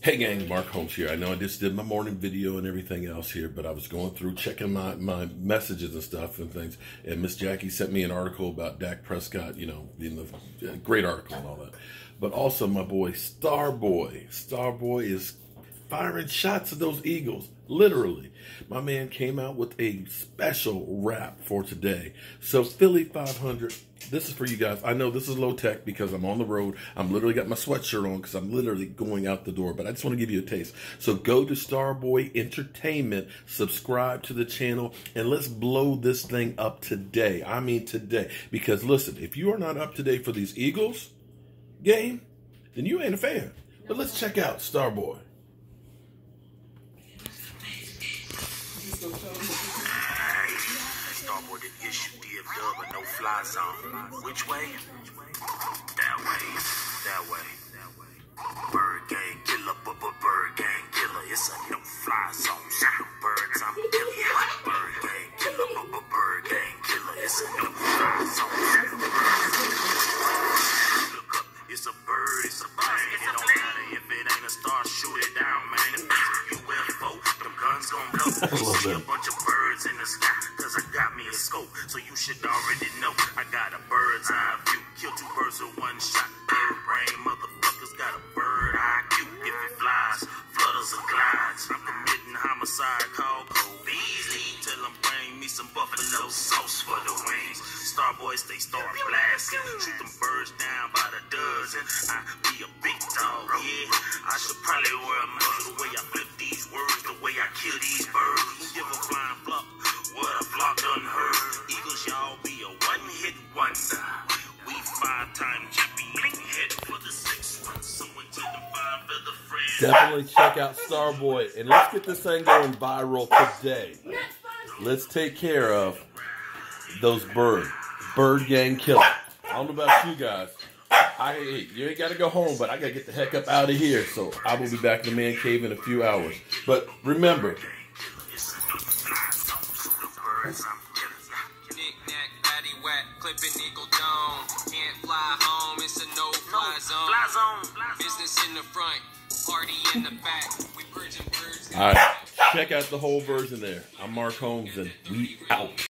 Hey gang, Mark Holmes here. I know I just did my morning video and everything else here, but I was going through checking my messages and stuff and things, and Miss Jackie sent me an article about Dak Prescott, you know, being the great article and all that. But also my boy Starboy. Starboy is firing shots at those Eagles, literally. My man came out with a special rap for today. So Philly 500, this is for you guys. I know this is low tech because I'm on the road. I'm literally got my sweatshirt on because I'm literally going out the door, but I just want to give you a taste. So go to Starboy Entertainment, subscribe to the channel, and let's blow this thing up today. I mean today. Because listen, if you are not up to date for these Eagles game, then you ain't a fan. But let's check out Starboy. Starboy did issue DFW, but no fly zone. Which way? That way. That way. Bird gang killer, bird gang killer. It's a no fly zone. Birds, I'm killing. Bird gang killer, bird gang killer. It's a no fly zone. Look up, it's a bird, it's a plane. It don't matter if it ain't a star, shoot it down, man. If it's a UFO, them guns gon' blow. You see a bunch of birds in the sky, cause I got me a scope. So you should already know I got a bird's eye view. Kill two birds with one shot. Bird brain motherfuckers got a bird IQ. If it flies, flutters or glides. I'm committing homicide, call Cole Beasley. Tell them bring me some buffalo sauce for the wings. Starboy stay star blasting. Shoot them birds down by the dozen. I be a big dog, yeah. I should probably wear a muzzle. The way I flip these words, the way I kill these birds. Who give a flying flock what a flock done heard? Eagles, y'all be a one-hit wonder. We 5-time champion, head for the 6th one. So until the 5 feather friends. Definitely check out Starboy, and let's get this thing going viral today. Let's take care of those bird gang killers. I don't know about you guys. You ain't got to go home, but I got to get the heck up out of here. So I will be back in the man cave in a few hours. But remember, clipping Eagle Dome. Can't fly home, it's a no-fly zone. Business in the front, party in the back. We purging birds. All right, check out the whole version there. I'm Mark Holmes, and we out.